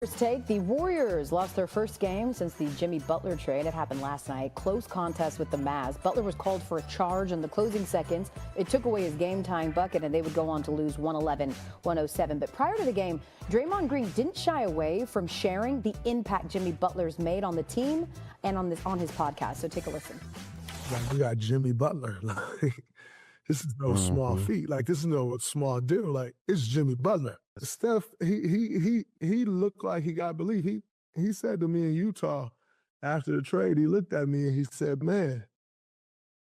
First take, the Warriors lost their first game since the Jimmy Butler trade. It happened last night. Close contest with the Mavs. Butler was called for a charge in the closing seconds. It took away his game-tying bucket, and they would go on to lose 111-107. But prior to the game, Draymond Green didn't shy away from sharing the impact Jimmy Butler's made on the team and on his podcast. So take a listen. Like, we got Jimmy Butler. Like, this is no small feat. Like, this is no small deal. Like, it's Jimmy Butler. Steph, he looked like he got belief. He said to me in Utah after the trade, he looked at me and he said, man,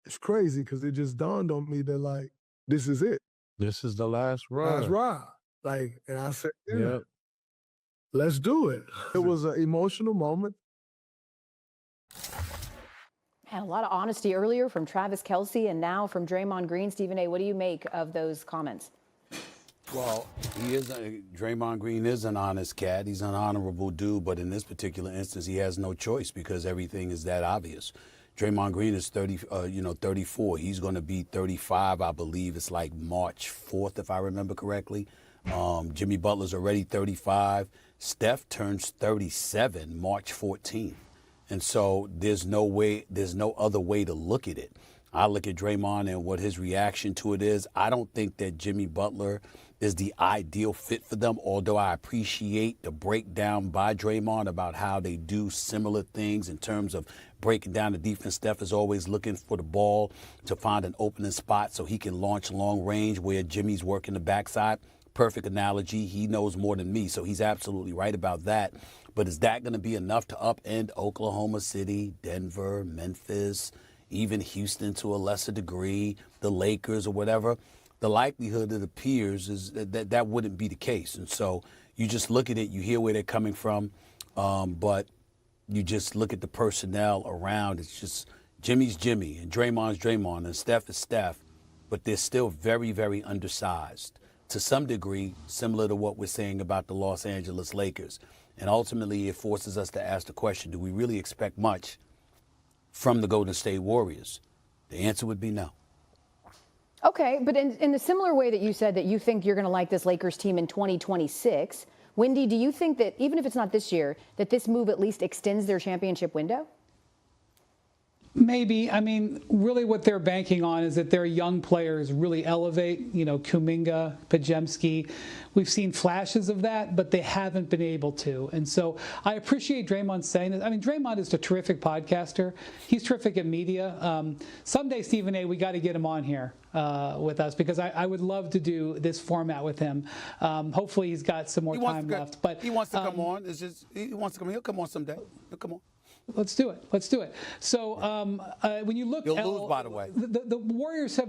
it's crazy because it just dawned on me that, like, this is it. This is the last run. Last ride. Like, and I said, yeah, let's do it. It was an emotional moment. And a lot of honesty earlier from Travis Kelce and now from Draymond Green. Stephen A., what do you make of those comments? Well, Draymond Green is an honest cat. He's an honorable dude, but in this particular instance, he has no choice because everything is that obvious. Draymond Green is 34. He's going to be 35, I believe. It's like March 4th, if I remember correctly. Jimmy Butler's already 35. Steph turns 37 March 14th. And so there's no other way to look at it. I look at Draymond and what his reaction to it is. I don't think that Jimmy Butler is the ideal fit for them, although I appreciate the breakdown by Draymond about how they do similar things in terms of breaking down the defense. Steph is always looking for the ball to find an opening spot so he can launch long range where Jimmy's working the backside. Perfect analogy. He knows more than me, so he's absolutely right about that. But is that going to be enough to upend Oklahoma City, Denver, Memphis, even Houston to a lesser degree, the Lakers or whatever? The likelihood, it appears, is that wouldn't be the case. And so you just look at it, you hear where they're coming from, but you just look at the personnel around. It's just Jimmy's Jimmy and Draymond's Draymond and Steph is Steph, but they're still very, very undersized to some degree, similar to what we're saying about the Los Angeles Lakers. And ultimately, it forces us to ask the question, do we really expect much from the Golden State Warriors? The answer would be no. Okay, but in the similar way that you said that you think you're going to like this Lakers team in 2026, Wendy, do you think that even if it's not this year, that this move at least extends their championship window? Maybe. I mean, really what they're banking on is that their young players really elevate, Kuminga, Podziemski. We've seen flashes of that, but they haven't been able to. And so I appreciate Draymond saying this. I mean, Draymond is a terrific podcaster. He's terrific at media. Someday, Stephen A., we got to get him on here with us because I would love to do this format with him. Hopefully he's got some more time left. But he wants to come on. He wants to come. He'll come on someday. He'll come on. Let's do it. So when you look, you'll lose, by the way. The Warriors have.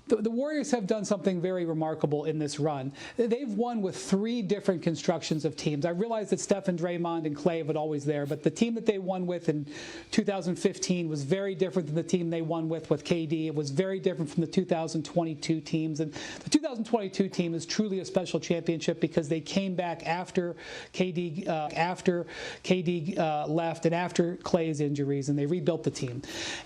The Warriors have done something very remarkable in this run. They've won with 3 different constructions of teams. I realize that Steph and Draymond and Clay were always there, but the team that they won with in 2015 was very different than the team they won with KD. It was very different from the 2022 teams. And the 2022 team is truly a special championship because they came back after KD left and after Clay's injuries, and they rebuilt the team.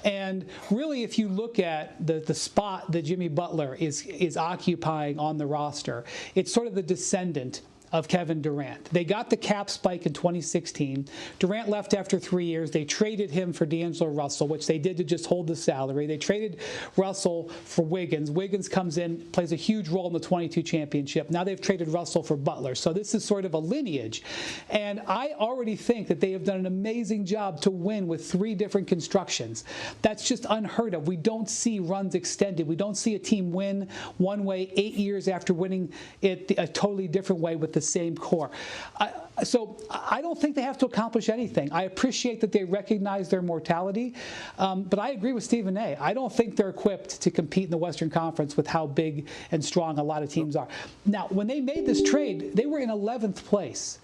And really, if you look at the spot that Jimmy Butler is occupying on the roster, it's sort of the descendant of Kevin Durant. They got the cap spike in 2016. Durant left after 3 years. They traded him for D'Angelo Russell, which they did to just hold the salary. They traded Russell for Wiggins. Wiggins comes in, plays a huge role in the 22 championship. Now they've traded Russell for Butler. So this is sort of a lineage. And I already think that they have done an amazing job to win with 3 different constructions. That's just unheard of. We don't see runs extended. We don't see a team win one way 8 years after winning it a totally different way with the same core. So I don't think they have to accomplish anything. I appreciate that they recognize their mortality, but I agree with Stephen A. I don't think they're equipped to compete in the Western Conference with how big and strong a lot of teams are. Now, when they made this trade, they were in 11th place.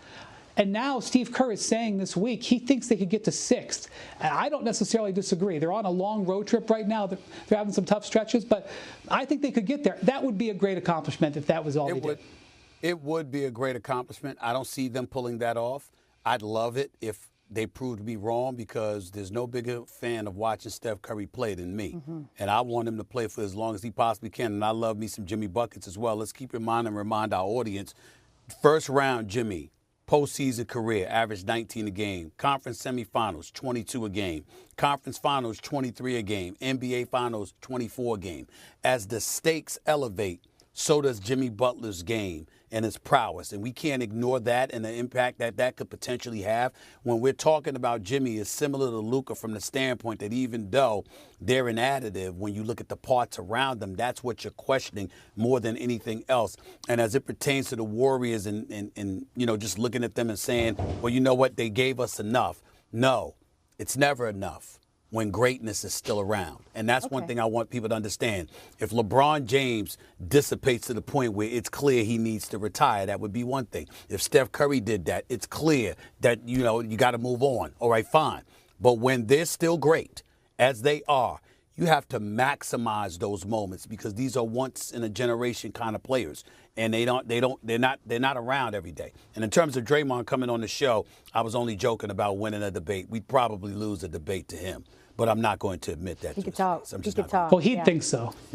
And now Steve Kerr is saying this week he thinks they could get to 6th. And I don't necessarily disagree. They're on a long road trip right now. They're having some tough stretches, but I think they could get there. That would be a great accomplishment if that was all they did. It would be a great accomplishment. I don't see them pulling that off. I'd love it if they prove to be wrong because there's no bigger fan of watching Steph Curry play than me. And I want him to play for as long as he possibly can. And I love me some Jimmy buckets as well. Let's keep in mind and remind our audience, first round Jimmy, postseason career, averaged 19 a game. Conference semifinals, 22 a game. Conference finals, 23 a game. NBA finals, 24 a game. As the stakes elevate, so does Jimmy Butler's game and his prowess. And we can't ignore that and the impact that that could potentially have. When we're talking about Jimmy, is similar to Luka from the standpoint that even though they're an additive, when you look at the parts around them, that's what you're questioning more than anything else. And as it pertains to the Warriors and you know, just looking at them and saying, well, you know what, they gave us enough. No, it's never enough when greatness is still around. And that's one thing I want people to understand. If LeBron James dissipates to the point where it's clear he needs to retire, that would be one thing. If Steph Curry did that, it's clear that, you know, you got to move on. All right, fine. But when they're still great, as they are, you have to maximize those moments because these are once in a generation kind of players. And they're not around every day. And in terms of Draymond coming on the show, I was only joking about winning a debate. We'd probably lose a debate to him. But I'm not going to admit that. He to could his talk. face. I'm He just could not talk. Well, he'd Yeah. think so.